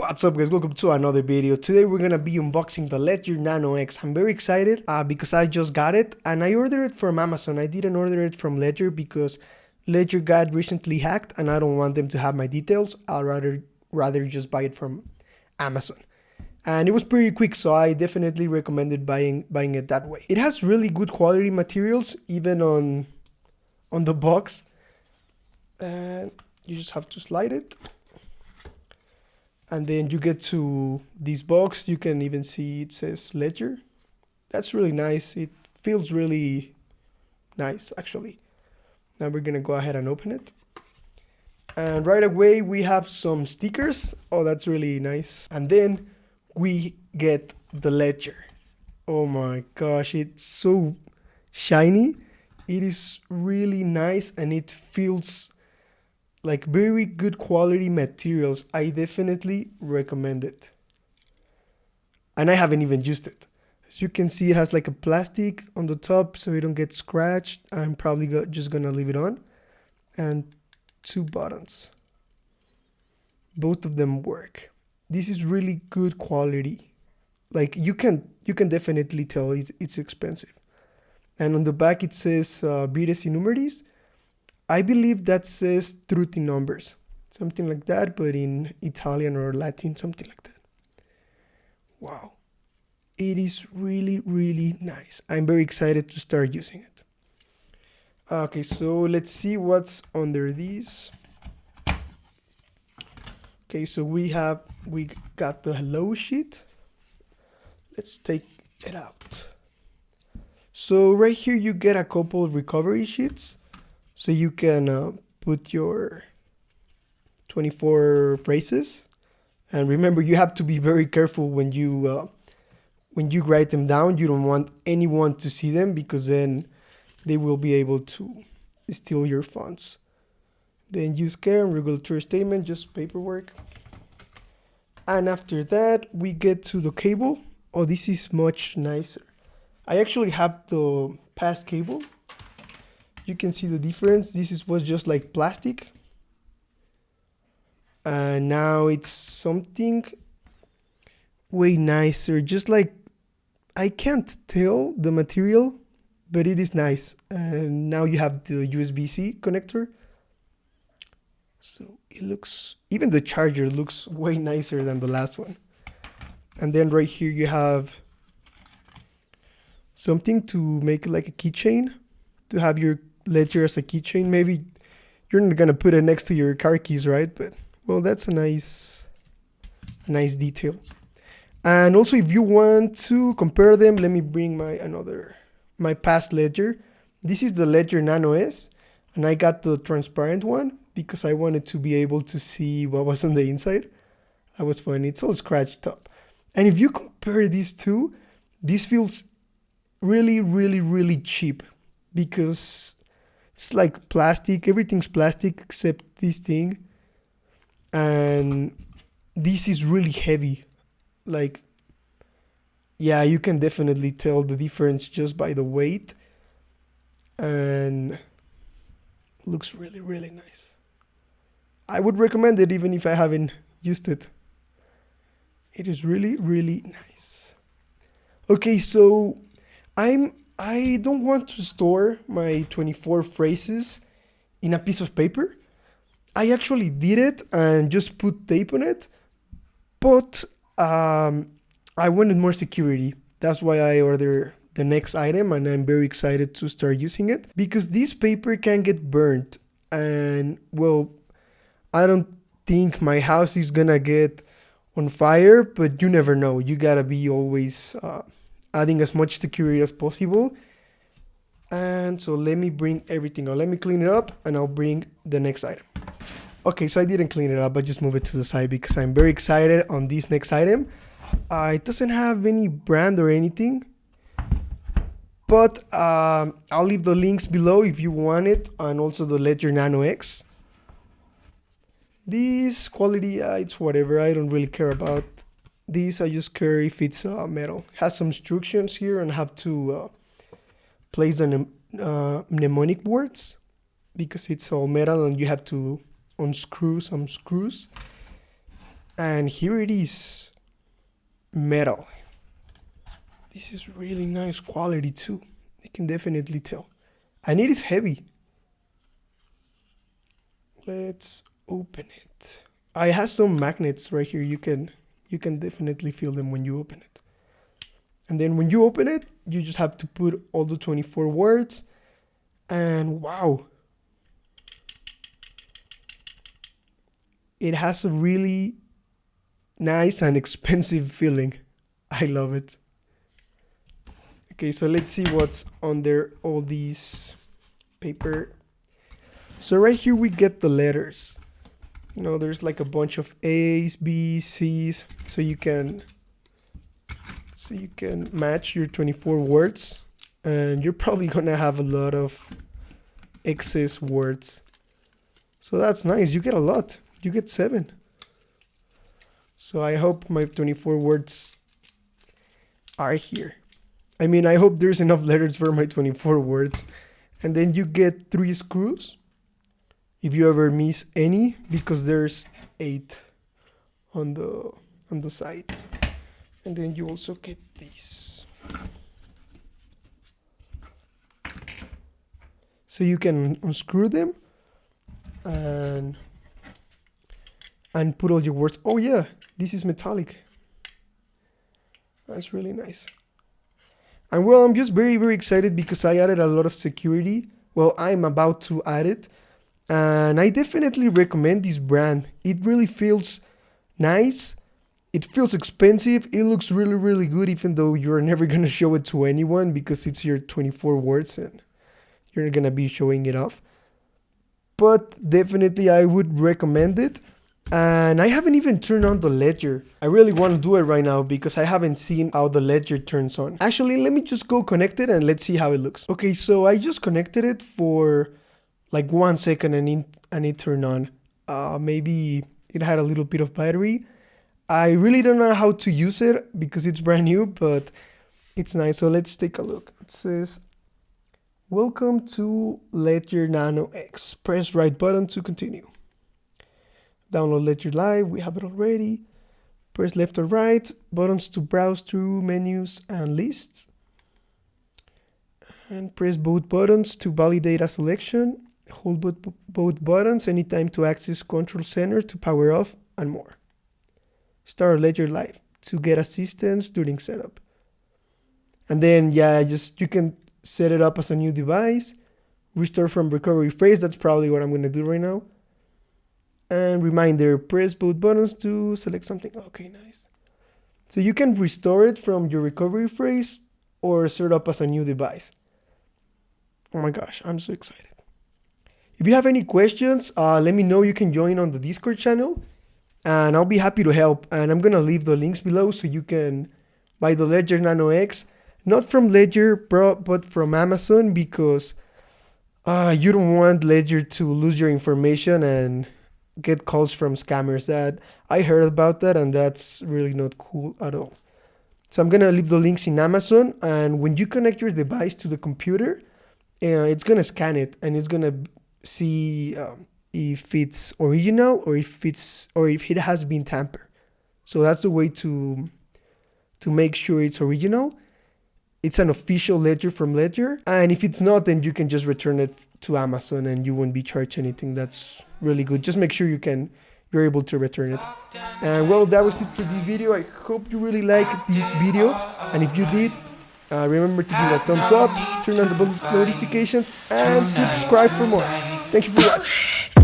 What's up guys, welcome to another video. Today we're gonna be unboxing the Ledger Nano X. I'm very excited because I just got it and I ordered it from Amazon. I didn't order it from Ledger because Ledger got recently hacked and I don't want them to have my details. I'll rather just buy it from Amazon. And it was pretty quick, so I definitely recommended buying it that way. It has really good quality materials, even on the box. And you just have to slide it. And then you get to this box. You can even see it says Ledger. That's really nice. It feels really nice, actually. Now we're gonna go ahead and open it. And right away we have some stickers. Oh, that's really nice. And then we get the Ledger. Oh my gosh, it's so shiny. It is really nice and it feels like very good quality materials. I definitely recommend it. And I haven't even used it. As you can see, it has like a plastic on the top so it don't get scratched. I'm probably just gonna leave it on. And two buttons. Both of them work. This is really good quality. Like you can definitely tell it's expensive. And on the back it says Vires y Numeris. I believe that says truth in numbers, something like that, but in Italian or Latin, something like that. Wow, it is really, really nice. I'm very excited to start using it. Okay, so let's see what's under these. Okay, so we got the hello sheet. Let's take it out. So right here you get a couple of recovery sheets. So you can put your 24 phrases, and remember you have to be very careful when you write them down. You don't want anyone to see them because then they will be able to steal your funds. Then use care and regulatory statement, just paperwork. And after that we get to the cable. Oh, this is much nicer. I actually have the past cable. You can see the difference. This was just like plastic. And now it's something way nicer. Just like, I can't tell the material, but it is nice. And now you have the USB-C connector. So it looks, even the charger looks way nicer than the last one. And then right here you have something to make it like a keychain, to have your Ledger as a keychain. Maybe you're not gonna put it next to your car keys, right? But well, that's a nice detail. And also, if you want to compare them, let me bring my past Ledger. This is the Ledger Nano S, and I got the transparent one because I wanted to be able to see what was on the inside. That was fun. It's all scratched up. And if you compare these two, this feels really, really, really cheap because it's like plastic. Everything's plastic except this thing. And this is really heavy. Like, yeah, you can definitely tell the difference just by the weight. And looks really, really nice. I would recommend it even if I haven't used it. It is really, really nice. Okay, so I don't want to store my 24 phrases in a piece of paper. I actually did it and just put tape on it, but I wanted more security. That's why I ordered the next item, and I'm very excited to start using it because this paper can get burnt. And well, I don't think my house is gonna get on fire, but you never know. You gotta be always adding as much security as possible. And so let me bring everything out. Let me clean it up and I'll bring the next item. Okay, so I didn't clean it up. I just moved it to the side because I'm very excited on this next item. It doesn't have any brand or anything, but I'll leave the links below if you want it, and also the Ledger Nano X. This quality, it's whatever. I don't really care about this. I just care if it's metal. It has some instructions here on how to place the mnemonic words because it's all metal and you have to unscrew some screws. And here it is, metal. This is really nice quality too. You can definitely tell. And it is heavy. Let's open it. I have some magnets right here. You can definitely feel them when you open it. And then when you open it, you just have to put all the 24 words. And wow. It has a really nice and expensive feeling. I love it. Okay, so let's see what's under all these paper. So right here we get the letters. You know, there's like a bunch of A's, B's, C's, so you can match your 24 words, and you're probably gonna have a lot of excess words. So that's nice. You get a lot. You get 7. So I hope my 24 words are here. I mean, I hope there's enough letters for my 24 words. And then you get 3 screws if you ever miss any, because there's 8 on the side. And then you also get these. So you can unscrew them and put all your words. Oh yeah, this is metallic. That's really nice. And well, I'm just very, very excited because I added a lot of security. Well, I'm about to add it. And I definitely recommend this brand. It really feels nice. It feels expensive. It looks really, really good, even though you're never going to show it to anyone because it's your 24 words and you're not going to be showing it off. But definitely I would recommend it. And I haven't even turned on the ledger. I really want to do it right now because I haven't seen how the ledger turns on. Actually, let me just go connect it and let's see how it looks. Okay, so I just connected it for like 1 second and it turned on. Maybe it had a little bit of battery. I really don't know how to use it because it's brand new, but it's nice. So let's take a look. It says, "Welcome to Ledger Nano X. Press right button to continue. Download Ledger Live, we have it already. Press left or right, buttons to browse through menus and lists. And press both buttons to validate a selection. Hold both buttons anytime to access Control Center to power off and more. Start Ledger Live to get assistance during setup." And then, yeah, you can set it up as a new device. Restore from recovery phrase, that's probably what I'm going to do right now. And reminder, press both buttons to select something. Okay, nice. So you can restore it from your recovery phrase or set it up as a new device. Oh my gosh, I'm so excited. If you have any questions, let me know. You can join on the Discord channel and I'll be happy to help. And I'm going to leave the links below so you can buy the Ledger Nano X. Not from Ledger, but from Amazon, because you don't want Ledger to lose your information and get calls from scammers. That I heard about that, and that's really not cool at all. So I'm gonna leave the links in Amazon, and when you connect your device to the computer, it's gonna scan it and it's gonna see if it's original or if it has been tampered. So that's the way to make sure it's original. It's an official Ledger from Ledger, and if it's not, then you can just return it to Amazon and you won't be charged anything. That's really good. Just make sure you're able to return it. And well, that was it for this video. I hope you really liked this video, and if you did, remember to give it a thumbs up, turn on the bell notifications, and subscribe for more. Thank you for watching.